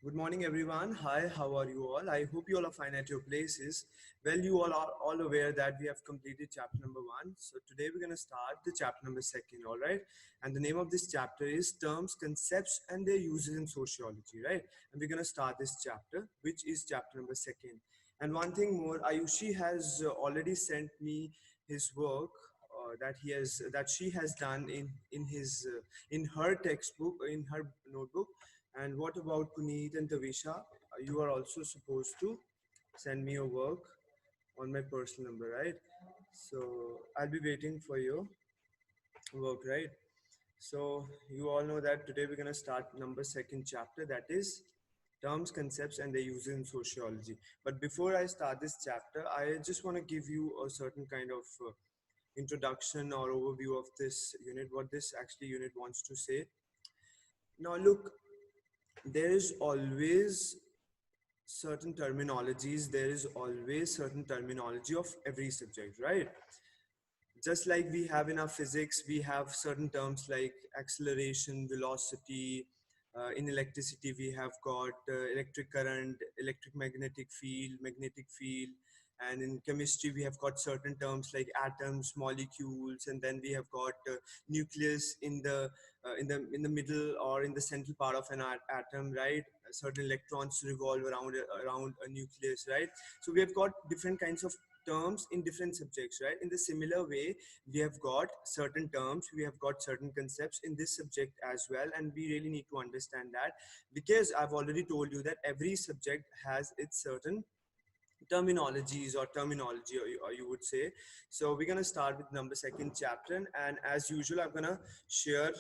Good morning, everyone. Hi, how are you all? I hope you all are fine at your places. Well, you all are all aware that we have completed chapter number one. So today we're going to start the chapter number second, all right? And the name of this chapter is Terms, Concepts, and Their Uses in Sociology, right? And we're going to start this chapter, which is chapter number second. And one thing more, Ayushi has already sent me his work that she has done in her textbook, in her notebook. And what about Puneet and Tavisha? You are also supposed to send me your work on my personal number, right? So I'll be waiting for your work, right? So you all know that today we're gonna start number second chapter, that is terms, concepts, and their use in sociology. But before I start this chapter, I just want to give you a certain kind of introduction or overview of this unit, what this actually unit wants to say. Now, look, there is always certain terminologies, there is always certain terminology of every subject, right? Just like we have in our physics, we have certain terms like acceleration, velocity. In electricity, we have got electric current, electric magnetic field. And in chemistry, we have got certain terms like atoms, molecules, and then we have got nucleus in the middle or in the central part of an atom, right? Certain electrons revolve around a nucleus, right? So we have got different kinds of terms in different subjects, right? In the similar way, we have got certain terms, we have got certain concepts in this subject as well, and we really need to understand that, because I've already told you that every subject has its certain terminologies or terminology, or you would say. So we're going to start with number second chapter, and as usual, I'm going to share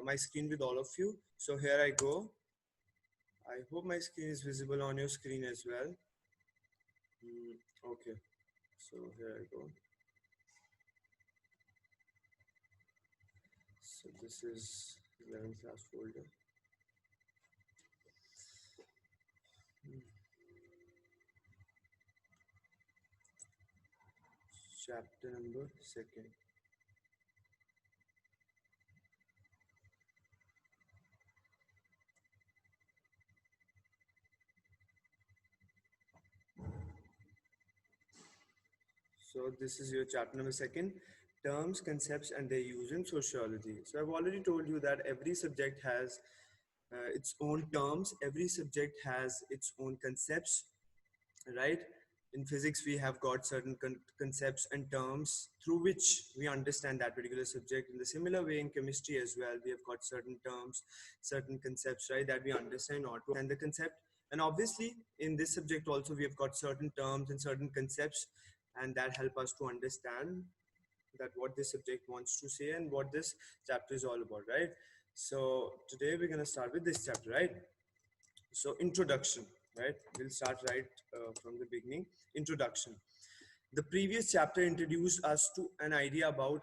my screen with all of you. So here I go. I hope my screen is visible on your screen as well. Okay, so here I go. So this is 11th class folder. Chapter number second. So this is your chapter number second, terms, concepts, and their use in sociology. So I've already told you that every subject has its own terms, every subject has its own concepts, right? In physics, we have got certain concepts and terms through which we understand that particular subject. In the similar way, in chemistry as well, we have got certain terms, certain concepts, right, that we understand or to understand the concept. And obviously, in this subject also, we have got certain terms and certain concepts, and that help us to understand that what this subject wants to say and what this chapter is all about, right? So today we're going to start with this chapter, right? So introduction, right? We'll start right from the beginning. Introduction. The previous chapter introduced us to an idea about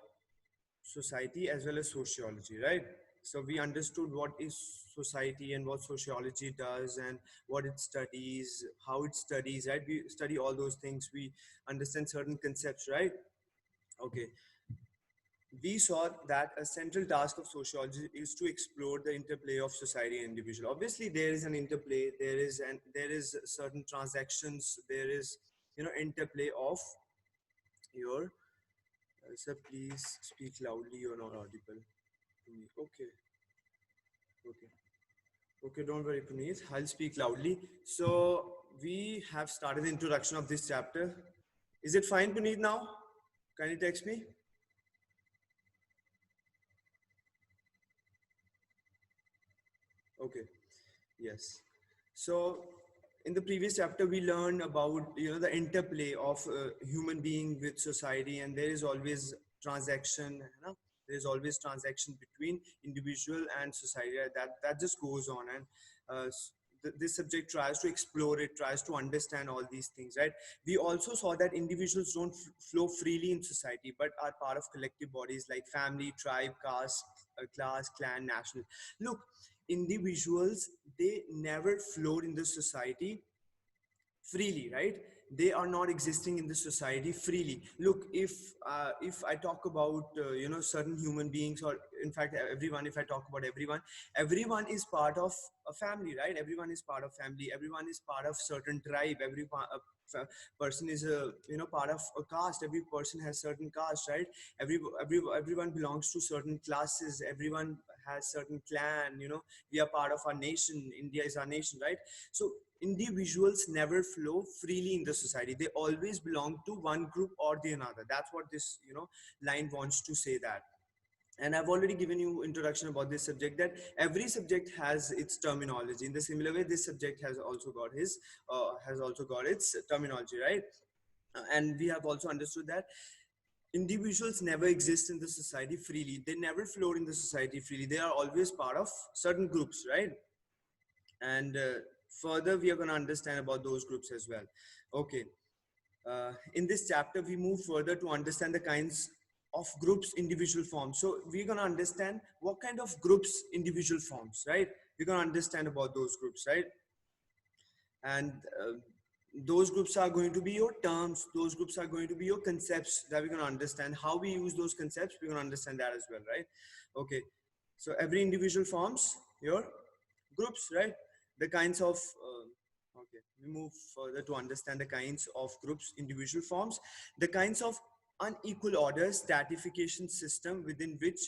society as well as sociology, right? So we understood what is society and what sociology does and what it studies, how it studies, right? We study all those things. We understand certain concepts, right? Okay. We saw that a central task of sociology is to explore the interplay of society and individual. Obviously, there is an interplay. There is certain transactions. There is interplay of your. Sir, please speak loudly. You're not audible to me. Okay, okay, okay. Don't worry, Puneet. I'll speak loudly. So we have started the introduction of this chapter. Is it fine, Puneet? Now, can you text me? Okay. Yes. So in the previous chapter, we learned about the interplay of human being with society, and there is always transaction. There is always transaction between individual and society. That just goes on, and this subject tries to explore it, tries to understand all these things. Right. We also saw that individuals don't flow freely in society, but are part of collective bodies like family, tribe, caste, class, clan, national. Look, individuals, they never flowed in the society freely, right? They are not existing in the society freely. Look, if I talk about certain human beings, or in fact everyone, if I talk about everyone, everyone is part of a family, right? Everyone is part of family, everyone is part of certain tribe, person is a part of a caste, every person has certain caste, right? Everyone belongs to certain classes, everyone has certain clan, we are part of our nation, India is our nation, right? So individuals never flow freely in the society, they always belong to one group or the another. That's what this line wants to say. That, and I've already given you introduction about this subject, that every subject has its terminology. In the similar way, this subject has also got its terminology, right? And we have also understood that individuals never exist in the society freely, they never flow in the society freely, they are always part of certain groups, right? And further we are going to understand about those groups as well. Okay, in this chapter we move further to understand the kinds of groups individual forms. So we're going to understand what kind of groups individual forms, right? We're going to understand about those groups, right? And those groups are going to be your terms, those groups are going to be your concepts that we're going to understand. How we use those concepts, we're going to understand that as well, right? Okay, so every individual forms your groups, right? The kinds of okay, we move further to understand the kinds of groups individual forms. The kinds of unequal order stratification system within which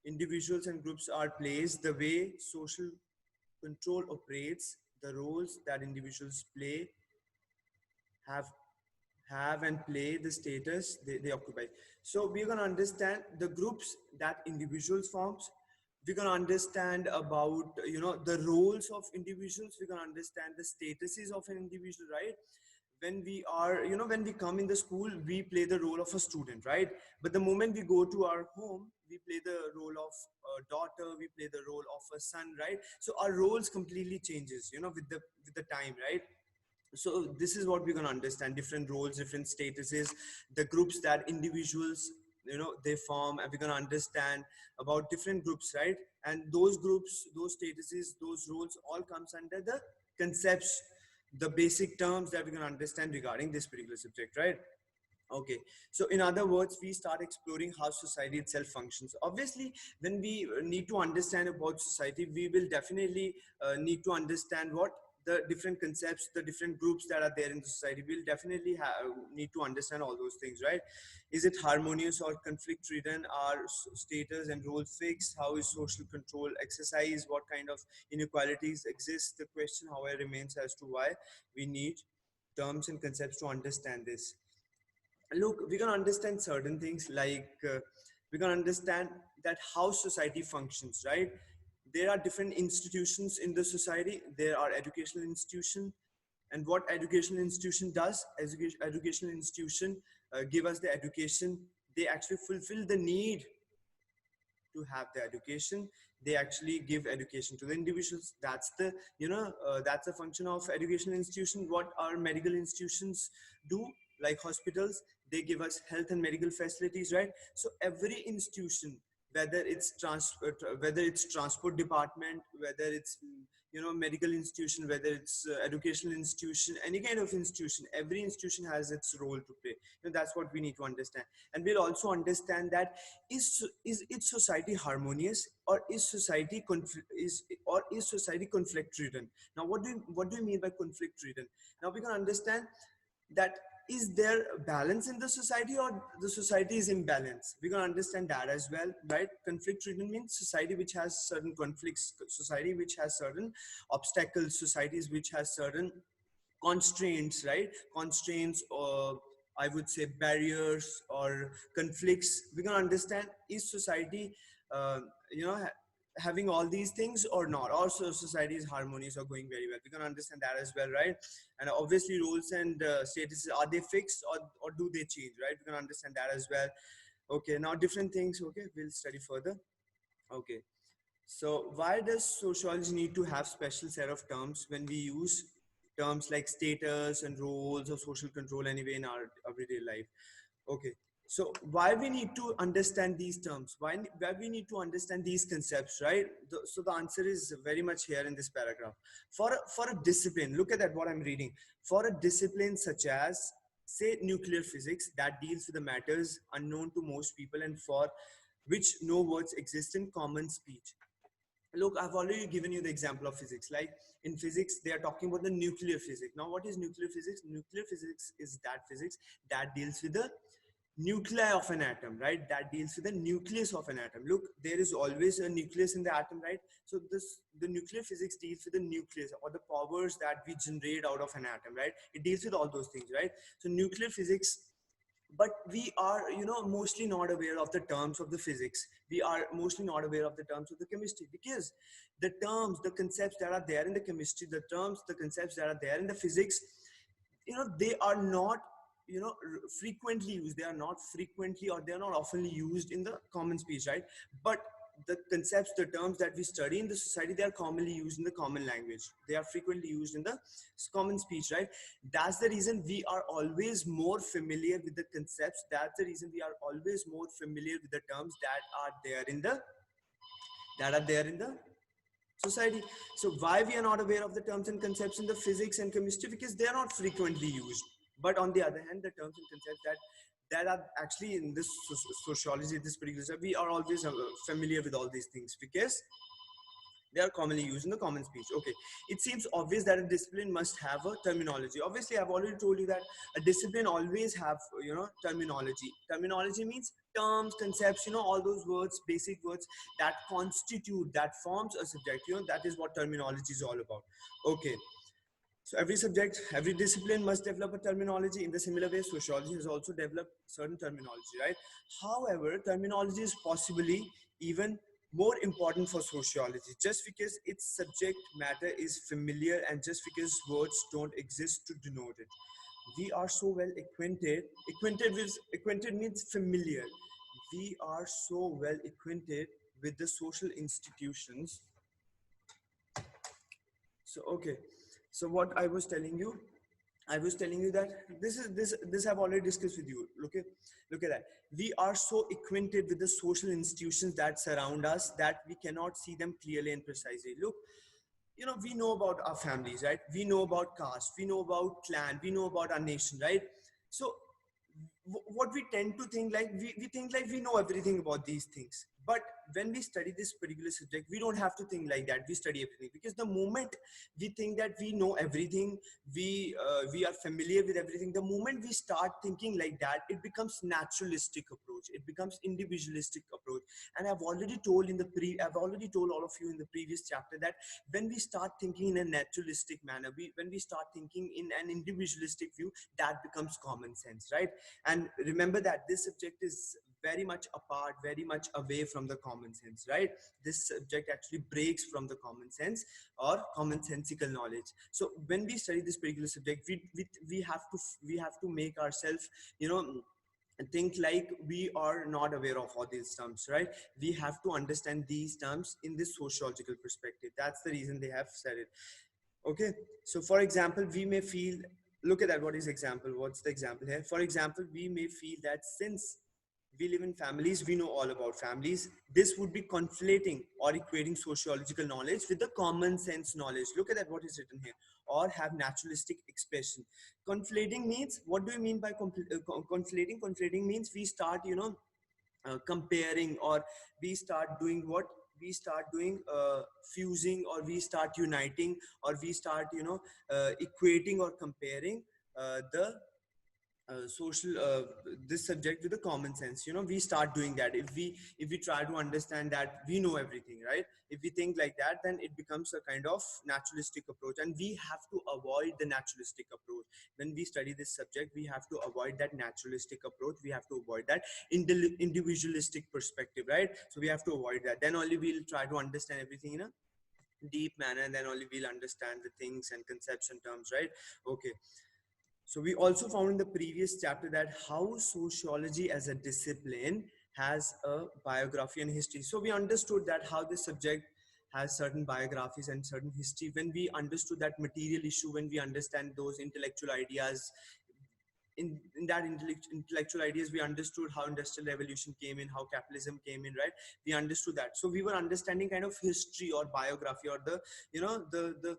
individuals and groups are placed, the way social control operates, the roles that individuals play, have and play, the status they occupy. So we're going to understand the groups that individuals forms, we're going to understand about the roles of individuals, we're going to understand the statuses of an individual, right? When we are when we come in the school, we play the role of a student, right? But the moment we go to our home, we play the role of a daughter, we play the role of a son, right? So our roles completely changes with the time, right? So this is what we're going to understand: different roles, different statuses, the groups that individuals they form, and we're going to understand about different groups, right? And those groups, those statuses, those roles all comes under the concepts, the basic terms that we're going to understand regarding this particular subject, right? Okay, so in other words, we start exploring how society itself functions. Obviously, when we need to understand about society, we will definitely need to understand what the different concepts, the different groups that are there in the society. We'll definitely need to understand all those things, right? Is it harmonious or conflict ridden? Are status and roles fixed? How is social control exercised? What kind of inequalities exist? The question, however, remains as to why we need terms and concepts to understand this. Look, we can understand certain things, like we can understand that how society functions, right? There are different institutions in the society, there are educational institution, and what educational institution does, educational institution give us the education, they actually fulfill the need to have the education, they actually give education to the individuals. That's the that's the function of educational institution. What our medical institutions do, like hospitals, they give us health and medical facilities, right? So every institution, whether it's whether it's transport department, whether it's medical institution, whether it's educational institution, any kind of institution, every institution has its role to play. That's what we need to understand. And we'll also understand that is its society harmonious, or is society is society conflict ridden? Now what do you mean by conflict ridden? Now we can understand that, is there balance in the society, or the society is imbalance? We can understand that as well, right? Conflict ridden means society which has certain conflicts, society which has certain obstacles, societies which has certain constraints, right? Constraints, or I would say barriers or conflicts. We can understand, is society uh, you know ha- having all these things or not? Also society is harmonious or going very well. We can understand that as well, right? And obviously roles and statuses, are they fixed, or do they change, right? We can understand that as well. Okay, now different things, okay, we'll study further. Okay, so why does sociology need to have special set of terms when we use terms like status and roles or social control anyway in our everyday life? Okay. So why we need to understand these terms? Why we need to understand these concepts, right? So the answer is very much here in this paragraph. For a discipline, look at that, what I'm reading. For a discipline such as, say, nuclear physics, that deals with the matters unknown to most people and for which no words exist in common speech. Look, I've already given you the example of physics. Like in physics, they are talking about the nuclear physics. Now, what is nuclear physics? Nuclear physics is that physics that deals with the nuclei of an atom, right? That deals with the nucleus of an atom. Look, there is always a nucleus in the atom, right? So the nuclear physics deals with the nucleus or the powers that we generate out of an atom, right? It deals with all those things, right? So nuclear physics, but we are, mostly not aware of the terms of the physics. We are mostly not aware of the terms of the chemistry, because the terms, the concepts that are there in the chemistry, the terms, the concepts that are there in the physics, they are not, frequently used. They are not frequently, or they are not oftenly used in the common speech, right? But the concepts, the terms that we study in the society, they are commonly used in the common language. They are frequently used in the common speech, right? That's the reason we are always more familiar with the concepts. That's the reason we are always more familiar with the terms that are there in the society. So why we are not aware of the terms and concepts in the physics and chemistry? Because they are not frequently used. But on the other hand, the terms and concepts that are actually in this sociology, this particular, we are always familiar with all these things, because they are commonly used in the common speech. Okay, it seems obvious that a discipline must have a terminology. Obviously, I've already told you that a discipline always have, terminology. Terminology means terms, concepts, all those words, basic words that constitute, that forms a subject. That is what terminology is all about. Okay. So every subject, every discipline must develop a terminology. In the similar way, sociology has also developed certain terminology, right? However, terminology is possibly even more important for sociology, just because its subject matter is familiar and just because words don't exist to denote it. We are so well acquainted means familiar. We are so well acquainted with the social institutions. So okay, so what I was telling you that this I've already discussed with you. Okay, look at that. We are so acquainted with the social institutions that surround us that we cannot see them clearly and precisely. Look, we know about our families, right? We know about caste, we know about clan, we know about our nation, right? So what we tend to think, like we think like we know everything about these things. But when we study this particular subject, we don't have to think like that. We study everything, because the moment we think that we know everything, we are familiar with everything, the moment we start thinking like that, it becomes naturalistic approach, it becomes individualistic approach. And I've already told all of you in the previous chapter that when we start thinking in a naturalistic manner, when we start thinking in an individualistic view, that becomes common sense, right? And remember that this subject is very much apart, very much away from the common sense, right? This subject actually breaks from the common sense or commonsensical knowledge. So when we study this particular subject, we have to make ourselves, think like we are not aware of all these terms, right? We have to understand these terms in this sociological perspective. That's the reason they have said it. Okay, so for example, we may feel, look at that, what is example, what's the example here? For example, we may feel that since we live in families, we know all about families. This would be conflating or equating sociological knowledge with the common sense knowledge. Look at that, what is written here. Or have naturalistic expression. Conflating means, what do you mean by conflating? Conflating means we start, comparing, or we start doing what? We start doing fusing, or we start uniting, or we start, equating or comparing the social this subject with the common sense. We start doing that. If we try to understand that we know everything, right? If we think like that, then it becomes a kind of naturalistic approach, and we have to avoid the naturalistic approach. When we study this subject, we have to avoid that naturalistic approach. We have to avoid that individualistic perspective, right? So we have to avoid that. Then only we'll try to understand everything in a deep manner, and then only we'll understand the things and concepts and terms, right? Okay. So we also found in the previous chapter that how sociology as a discipline has a biography and history. So we understood that how this subject has certain biographies and certain history. When we understood that material issue, when we understand those intellectual ideas, in that intellectual ideas, we understood how industrial revolution came in, how capitalism came in, right? We understood that. So we were understanding kind of history or biography, or the, the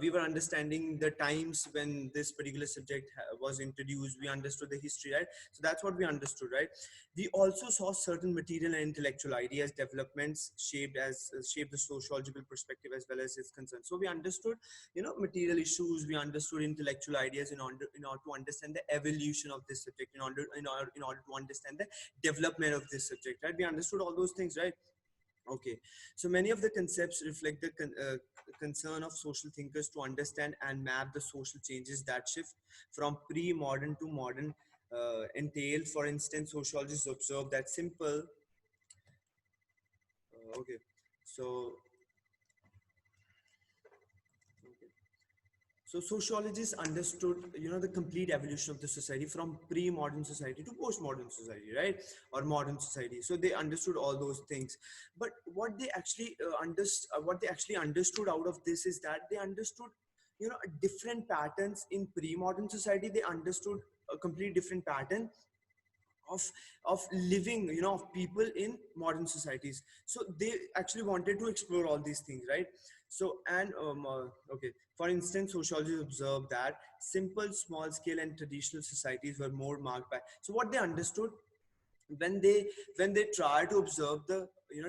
we were understanding the times when this particular subject was introduced. We understood the history, right? So that's what we understood, right? We also saw certain material and intellectual ideas developments shaped the sociological perspective as well as its concern. So we understood, material issues. We understood intellectual ideas in order to understand the evolution of this subject, in order to understand the development of this subject, right? We understood all those things, right? Okay, so many of the concepts reflect the concern of social thinkers to understand and map the social changes that shift from pre-modern to modern entail. For instance, sociologists observe that simple. Okay, so okay. So sociologists understood, the complete evolution of the society from pre-modern society to post-modern society, right? Or modern society. So they understood all those things. But what they actually understood out of this is that they understood, different patterns in pre-modern society. They understood a complete different pattern of of living, of people in modern societies. So they actually wanted to explore all these things, right? So and okay, for instance, sociologists observed that simple, small scale and traditional societies were more marked by. So what they understood when they try to observe the,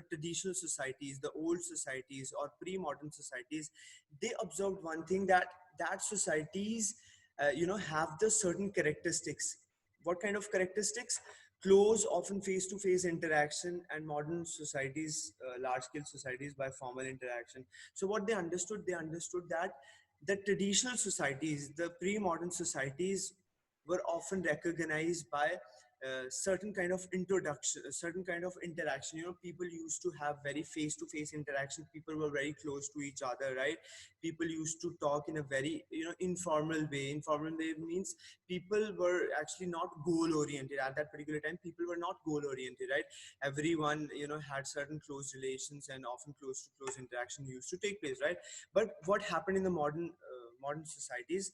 traditional societies, the old societies or pre-modern societies, they observed one thing, that societies, have the certain characteristics. What kind of characteristics? Close, often face-to-face interaction, and modern societies, large-scale societies, by formal interaction. So what they understood that the traditional societies, the pre-modern societies, were often recognized by certain kind of introduction, certain kind of interaction. People used to have very face-to-face interaction. People were very close to each other, right? People used to talk in a very, informal way. Informal way means people were actually not goal oriented at that particular time. People were not goal oriented, right? Everyone, had certain close relations, and often close to close interaction used to take place, right? But what happened in the modern societies?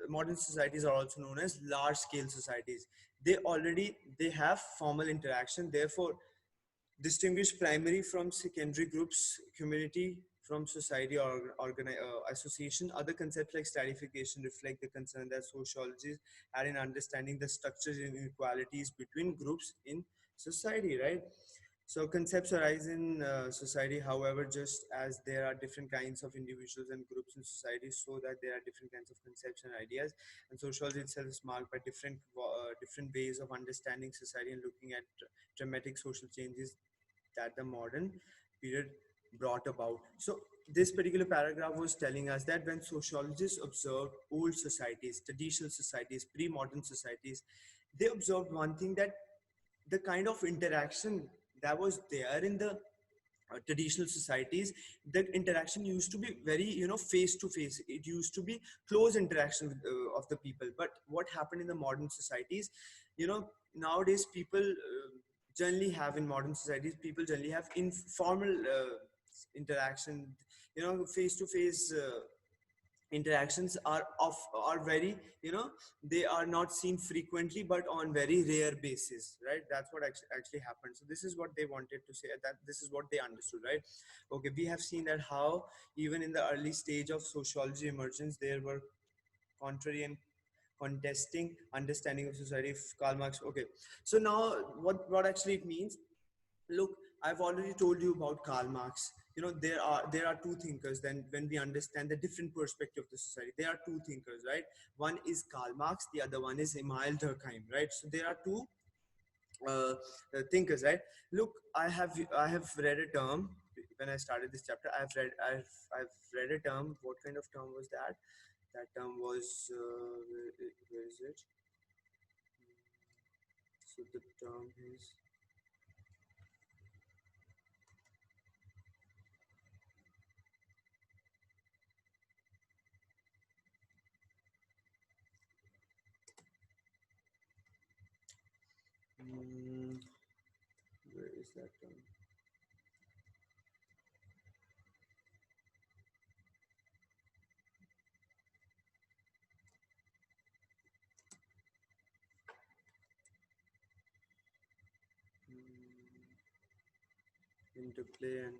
Modern societies are also known as large scale societies. They have formal interaction. Therefore, distinguish primary from secondary groups, community from society or association. Other concepts like stratification reflect the concern that sociologists had in understanding the structures and inequalities between groups in society, right? So concepts arise in society, however, just as there are different kinds of individuals and groups in society, so that there are different kinds of concepts and ideas. And sociology itself is marked by different ways of understanding society and looking at dramatic social changes that the modern period brought about. So this particular paragraph was telling us that when sociologists observed old societies, traditional societies, pre-modern societies, they observed one thing, that the kind of interaction that was there in the traditional societies, the interaction used to be very, face to face. It used to be close interaction of the people. But what happened in the modern societies, nowadays people generally have, in modern societies, people generally have informal interaction. Face to face interactions are very, they are not seen frequently, but on very rare basis, right? That's what actually happened. So this is what they wanted to say, that this is what they understood, right? Okay, we have seen that how even in the early stage of sociology emergence, there were contrary and contesting understanding of society. Karl Marx. Okay, so now what actually it means. Look, I've already told you about Karl Marx. There are two thinkers. Then when we understand the different perspective of the society, there are two thinkers, right? One is Karl Marx, the other one is Emile Durkheim, right? So there are two thinkers, right? Look, I have read a term when I started this chapter. I've read a term. What kind of term was that? That term was where is it? So the term is. Mm, where is that term? interplay and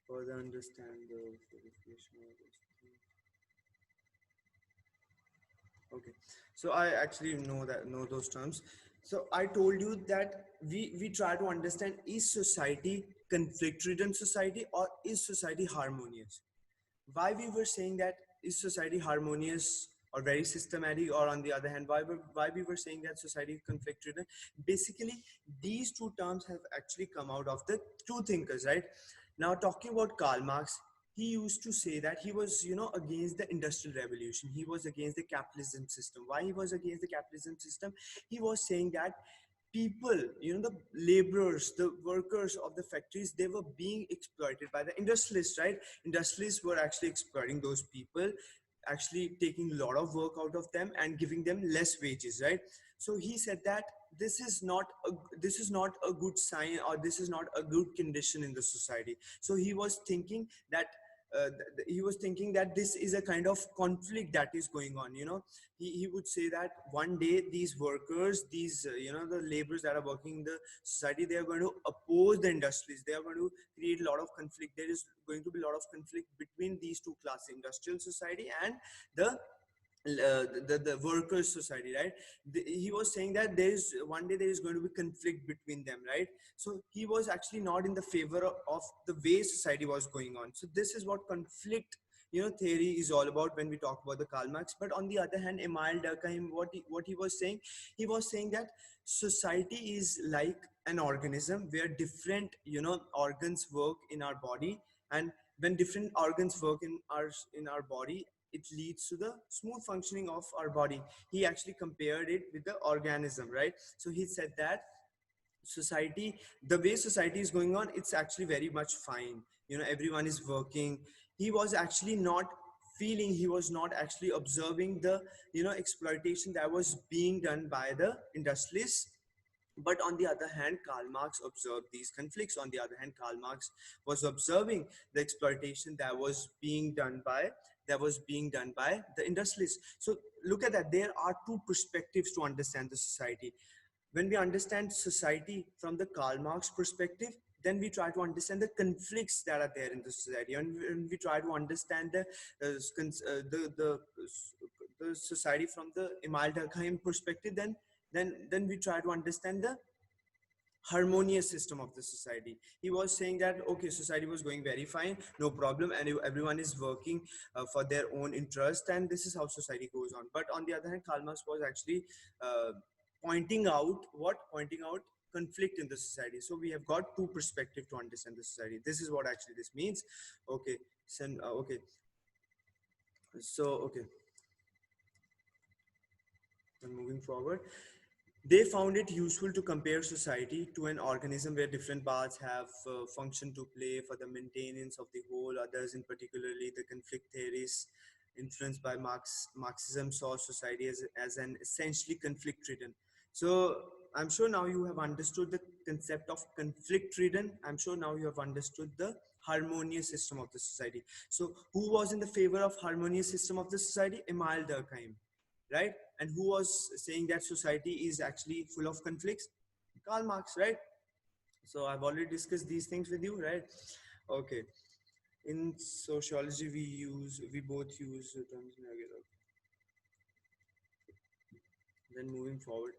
further understand the verification of this thing. Okay, so I actually know those terms. So I told you that we try to understand, is society conflict ridden society or is society harmonious? Why we were saying that, is society harmonious or very systematic, or on the other hand, why we were saying that society is conflict ridden? Basically, these two terms have actually come out of the two thinkers, right? Now, talking about Karl Marx, he used to say that he was, against the industrial revolution. He was against the capitalism system. Why he was against the capitalism system? He was saying that people, the laborers, the workers of the factories, they were being exploited by the industrialists, right? Industrialists were actually exploiting those people, actually taking a lot of work out of them and giving them less wages, right? So he said that this is not a this is not a good sign, or this is not a good condition in the society. So he was thinking that this is a kind of conflict that is going on. He would say that one day these workers, these the laborers that are working in the society, they are going to oppose the industries. They are going to create a lot of conflict. There is going to be a lot of conflict between these two classes, industrial society and the the workers society, right? He was saying that there is one day there is going to be conflict between them, right? So he was actually not in the favor of the way society was going on. So this is what conflict theory is all about when we talk about the Karl Marx. But on the other hand, Emile Durkheim, what he was saying, he was saying that society is like an organism where different organs work in our body, and when different organs work in our body, it leads to the smooth functioning of our body. He actually compared it with the organism, right? So he said that society, the way society is going on, it's actually very much fine. Everyone is working. He was actually not feeling, he was not actually observing the exploitation that was being done by the industrialists. But on the other hand, Karl Marx observed these conflicts. On the other hand, Karl Marx was observing the exploitation that was being done by the industrialists. So look at that. There are two perspectives to understand the society. When we understand society from the Karl Marx perspective, then we try to understand the conflicts that are there in the society, and when we try to understand the society from the Emile Durkheim perspective, then we try to understand the harmonious system of the society. He was saying that, okay, society was going very fine, no problem, and everyone is working for their own interest, and this is how society goes on. But on the other hand, Karl Marx was actually uh, pointing out conflict in the society. So we have got two perspectives to understand the society. This is what actually this means. Okay, okay, and moving forward, they found it useful to compare society to an organism where different parts have function to play for the maintenance of the whole. Others, in particularly the conflict theories influenced by Marxism, saw society as an essentially conflict-ridden. So I'm sure now you have understood the concept of conflict-ridden. I'm sure now you have understood the harmonious system of the society. So who was in the favor of harmonious system of the society? Emile Durkheim, right? And who was saying that society is actually full of conflicts? Karl Marx, right? So I've already discussed these things with you, right? Okay. In sociology, we both use terms negative. Then moving forward.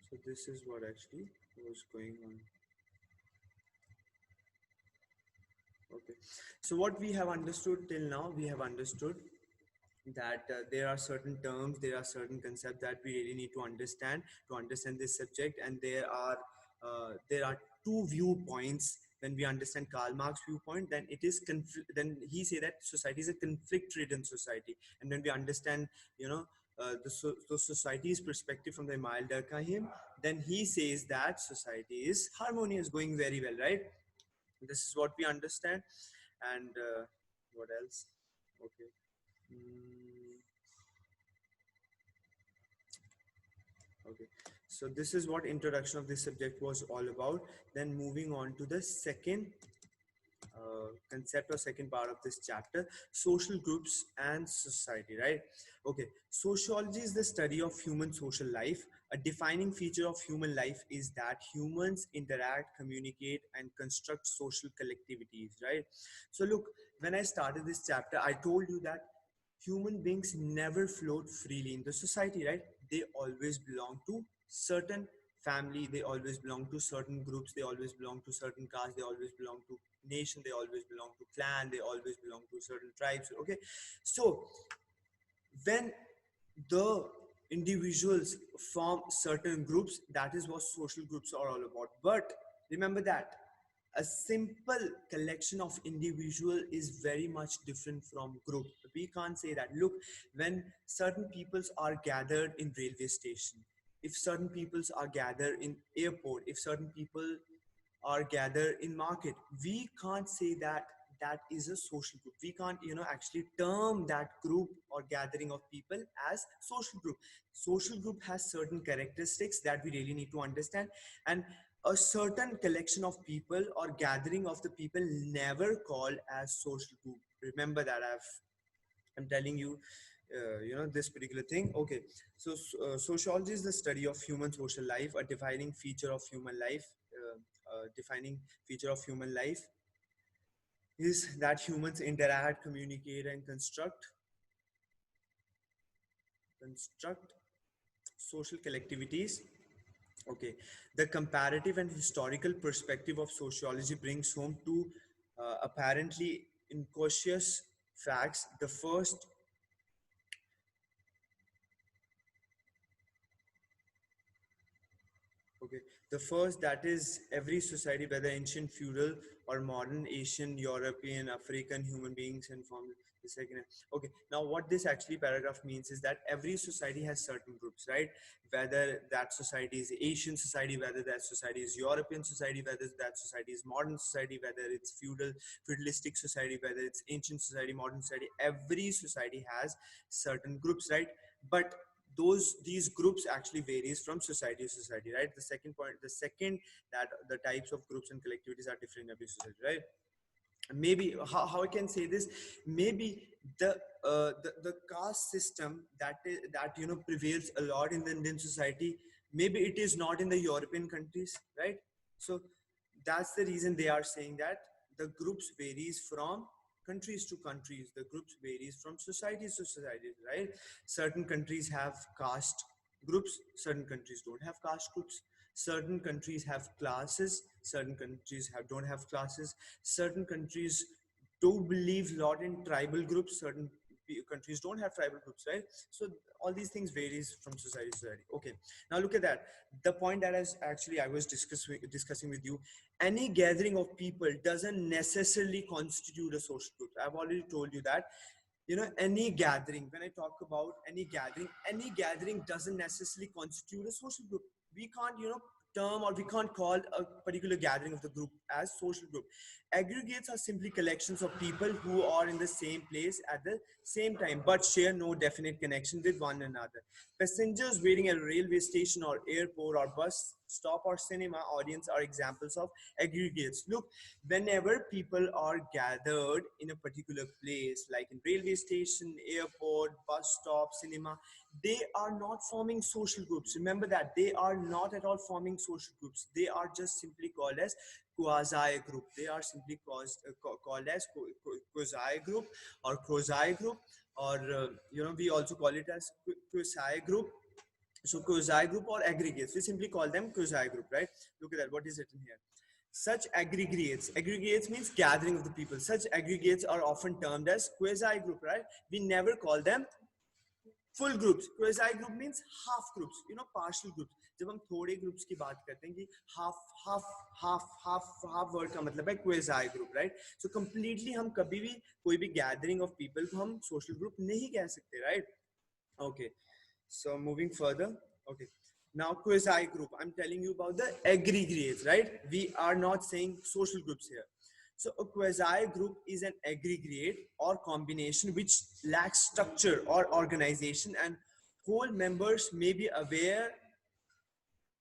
So this is what actually was going on. Okay. So what we have understood till now, we have understood that there are certain terms, there are certain concepts that we really need to understand this subject, and there are two viewpoints. When we understand Karl Marx viewpoint, then it is then he say that society is a conflict-ridden society, and when we understand the society's perspective from the Emile Durkheim, then he says that society is harmonious, going very well, right? This is what we understand. And what else? Okay. Mm, okay, so this is what introduction of this subject was all about. Then moving on to the second concept or second part of this chapter, social groups and society, right? Okay, sociology is the study of human social life. A defining feature of human life is that humans interact, communicate, and construct social collectivities, right? So look, when I started this chapter, I told you that human beings never float freely in the society, right? They always belong to certain family, they always belong to certain groups, they always belong to certain castes, they always belong to nation, they always belong to clan, they always belong to certain tribes. Okay, so when the individuals form certain groups, that is what social groups are all about. But remember that a simple collection of individual is very much different from group. We can't say that. Look, when certain peoples are gathered in railway station, if certain peoples are gathered in airport, if certain people are gathered in market, we can't say that that is a social group. We can't actually term that group or gathering of people as social group. Social group has certain characteristics that we really need to understand, and a certain collection of people or gathering of the people never called as social group. Remember that. I'm telling you, this particular thing. Okay, so sociology is the study of human social life. A defining feature of human life, defining feature of human life is that humans interact, communicate, and construct social collectivities. Okay, the comparative and historical perspective of sociology brings home to apparently incautious facts. Okay, the first, that is every society, whether ancient, feudal, or modern, Asian, European, African human beings, and from the second. Okay, now what this actually paragraph means is that every society has certain groups, right? Whether that society is Asian society, whether that society is European society, whether that society is modern society, whether it's feudalistic society, whether it's ancient society, modern society, every society has certain groups, right? But these groups actually varies from society to society, right? The second point, the second, that the types of groups and collectivities are different in every society, right? Maybe how I can say this, maybe the caste system that prevails a lot in the Indian society, maybe it is not in the European countries, right? So that's the reason they are saying that the groups varies from countries to countries, the groups varies from societies to societies, right? Certain countries have caste groups, certain countries don't have caste groups, certain countries have classes, certain countries don't have classes, certain countries do believe a lot in tribal groups, certain countries don't have tribal groups, right? So all these things varies from society to society. Okay, now look at that. The point that I was discussing with you, any gathering of people doesn't necessarily constitute a social group. I've already told you that. Any gathering, when I talk about any gathering doesn't necessarily constitute a social group. We can't term, or we can't call a particular gathering of the group as social group. Aggregates are simply collections of people who are in the same place at the same time but share no definite connection with one another. Passengers waiting at a railway station or airport or bus stop or cinema audience are examples of aggregates. Look, whenever people are gathered in a particular place, like in railway station, airport, bus stop, cinema, they are not forming social groups. Remember that they are not at all forming social groups. They are just simply called as quasi group. They are simply called as quasi group or quasi group, or we also call it as quasi group. So quasi group or aggregates, we simply call them quasi group, right? Look at that. What is it in here? Such aggregates means gathering of the people. Such aggregates are often termed as quasi group, right? We never call them full groups. Quasi group means half groups, partial groups. जब हम थोड़े groups की बात करते हैं कि half half half half half word का मतलब है क्वेजाई ग्रुप, राइट? सो कंप्लीटली हम कभी भी कोई भी गैदरिंग ऑफ पीपल को हम सोशल ग्रुप नहीं कह सकते, right? Okay, so moving further. Okay, now quasi group, I'm telling you about the aggregates, right? We are not saying social groups here. So a quasi group is an aggregate or combination which lacks structure or organization, and whole members may be aware,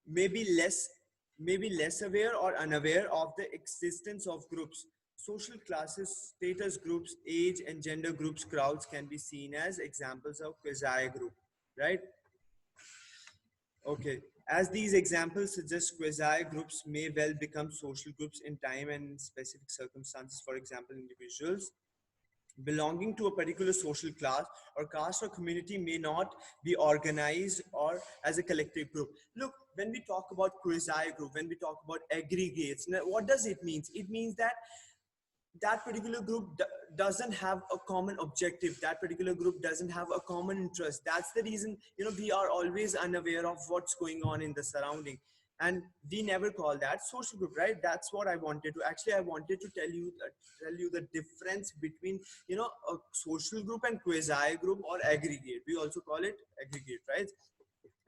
maybe less aware or unaware of the existence of groups. social classes, status groups, age and gender groups, crowds can be seen as examples of quasi group, right? Okay. As these examples suggest, quasi groups may well become social groups in time and in specific circumstances. For example, individuals belonging to a particular social class or caste or community may not be organized or as a collective group. Look, when we talk about quasi group, when we talk about aggregates, now what does it mean? It means that that particular group doesn't have a common objective, that particular group doesn't have a common interest. That's the reason, you know, we are always unaware of what's going on in the surrounding, and we never call that social group, right? That's what I wanted to actually, I wanted to tell you the difference between, you know, a social group and quasi group or aggregate. We also call it aggregate, right?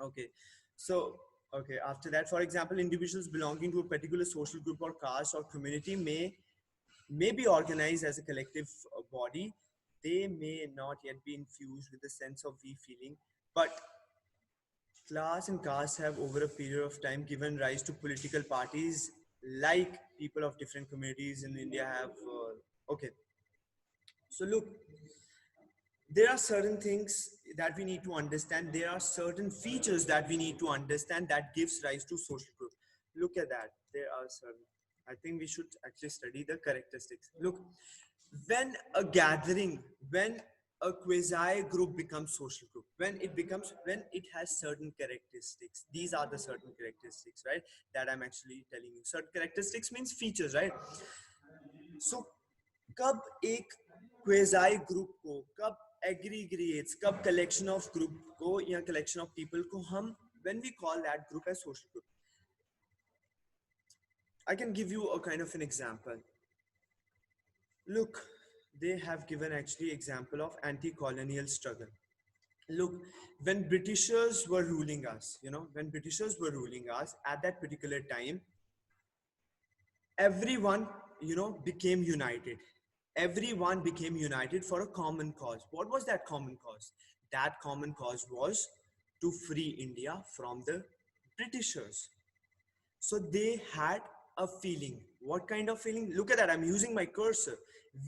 Okay. So okay, after that, for example, individuals belonging to a particular social group or caste or community may be organized as a collective body. They may not yet be infused with the sense of we feeling, but class and caste have over a period of time given rise to political parties, like people of different communities in India have. Okay, so look, there are certain things that we need to understand. There are certain features that we need to understand that gives rise to social group. Look at that. There are certain. I think we should actually study the characteristics. Look, when a gathering, when a quasi group becomes social group, when it has certain characteristics. These are the certain characteristics, right? That I'm actually telling you. Certain characteristics means features, right? So कब एक क्वेजाई group को, कब aggregates, कब collection of group को या collection of people को हम, when we call that group as social group. I can give you a kind of an example. Look, they have given actually example of anti-colonial struggle. Look, when Britishers were ruling us, you know, when Britishers were ruling us at that particular time, everyone, you know, became united. Everyone became united for a common cause. What was that common cause? That common cause was to free India from the Britishers. So they had a feeling. What kind of feeling? Look at that, I'm using my cursor.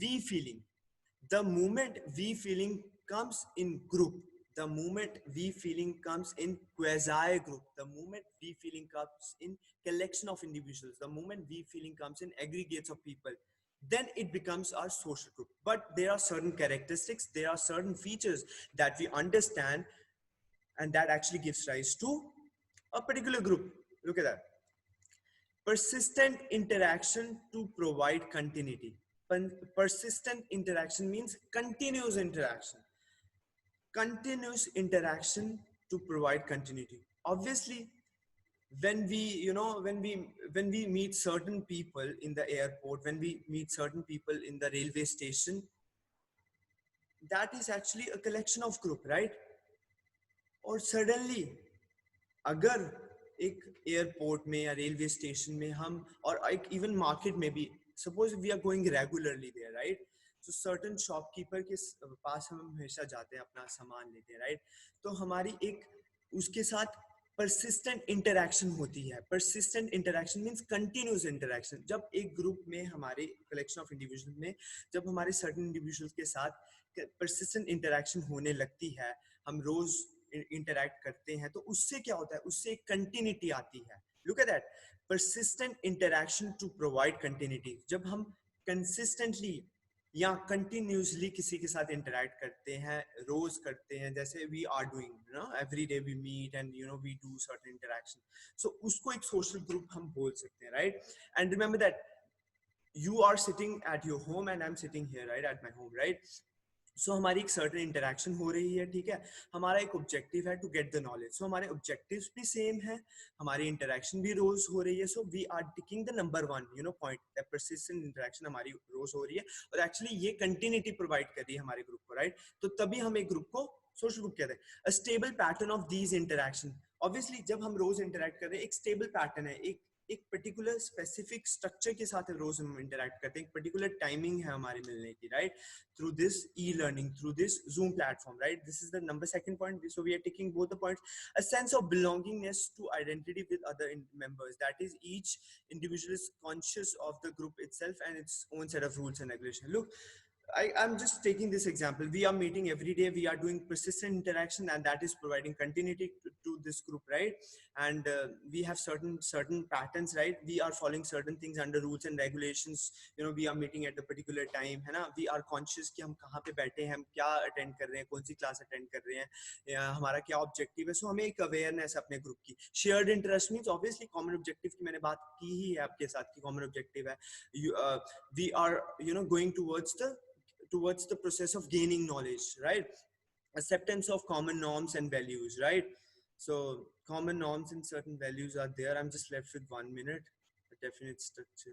We feeling. The moment we feeling comes in group, the moment we feeling comes in quasi group, the moment we feeling comes in collection of individuals, the moment we feeling comes in aggregates of people, then it becomes our social group. But there are certain characteristics, there are certain features that we understand, and that actually gives rise to a particular group. Look at that. Persistent interaction to provide continuity. Persistent interaction means continuous interaction. Continuous interaction to provide continuity. Obviously, when we, you know, when we meet certain people in the airport, when we meet certain people in the railway station, that is actually a collection of group, right? और suddenly अगर एक airport में या railway station में हम, और एक even market में भी, suppose we are going regularly there, right? So certain shopkeeper के पास हम हमेशा जाते हैं अपना सामान लेते हैं, राइट? तो हमारी एक उसके साथ persistent इंटरेक्शन होती है. persistent interaction means continuous interaction. जब एक ग्रुप में हमारे कलेक्शन ऑफ इंडिविजुअल में जब हमारे सर्टन इंडिविजुअल्स के साथ persistent इंटरेक्शन होने लगती है, हम रोज इंटरैक्ट करते हैं, तो उससे क्या होता है? उससे एक कंटिन्यूटी आती है. Look at that, persistent interaction to provide continuity. जब हम consistently या कंटिन्यूसली किसी के साथ इंटरैक्ट करते हैं, रोज करते हैं, जैसे we are doing, you know, every day we meet and you know we do certain interaction, so उसको एक सोशल ग्रुप हम बोल सकते हैं, right? And remember that you are sitting at your home and I'm sitting here, right, at my home, right? सो हमारी एक certain interaction हो रही है, ठीक है? हमारा एक ऑब्जेक्टिव है टू गेट द नॉलेज. सो हमारे ऑब्जेक्टिव्स भी सेम है, हमारी इंटरेक्शन भी रोज हो रही है. So we are ticking the number one, you know, point that persistent interaction हमारी रोज हो रही है, और एक्चुअली ये कंटिन्यूटी प्रोवाइड कर रही है हमारे ग्रुप को, राइट? तो तभी हम एक ग्रुप को सोशल ग्रुप कहते हैं. A stable pattern of these interaction. Obviously जब हम रोज इंटरेक्ट कर रहे हैं, एक स्टेबल पैटर्न है, एक एक पर्टिकुलर स्पेसिफिक स्ट्रक्चर के साथ रोज हम इंटरेक्ट करते हैं, एक पर्टिकुलर टाइमिंग है हमारे मिलने की, right, through this e-learning, through this Zoom platform, right? This is the number second point. So we are taking both the points. A sense of belongingness to identity with other members. That is, each individual is conscious of the group itself and its own set of rules and regulations. Look, I'm just taking this example. We are meeting every day. We are doing persistent interaction, and that is providing continuity to this group, right? And we have certain patterns, right? We are following certain things under rules and regulations. You know, we are meeting at a particular time, है ना? We are conscious कि हम कहाँ पे बैठे हैं, हम क्या attend कर रहे हैं, कौन सी class attend कर रहे हैं, या हमारा क्या objective है. So हमें एक awareness अपने group की. Shared interest means obviously common objective की मैंने बात की ही है आपके साथ कि common objective है. We are, you know, going towards the process of gaining knowledge, right? Acceptance of common norms and values, right? So common norms and certain values are there. I'm just left with 1 minute. A definite structure.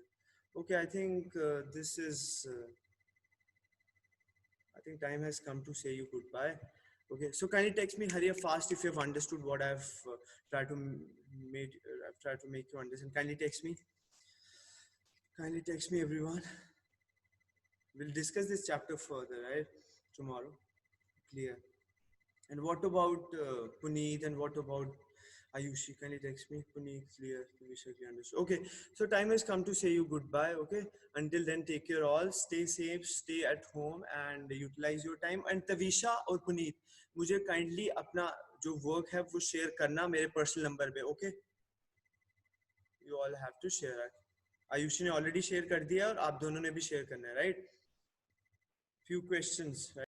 Okay, I think this is I think time has come to say you goodbye. Okay, so kindly text me, hurry up fast if you have understood what I've tried to make you understand. Kindly text me. Kindly text me, everyone. We'll discuss this chapter further, right? Tomorrow. Clear. And what about Puneet, and what about Ayushi? Can you text me? Puneet, clear. Vishal, understood. Okay, so time has come to say you goodbye. Okay, until then, take care all. Stay safe, stay at home, and utilize your time. And Tavisha और Puneet, मुझे kindly अपना जो work है वो share करना मेरे personal number पे. Okay, you all have to share. Ayushi ने already share कर दिया और आप दोनों ने भी share करना है, right? Few questions, right?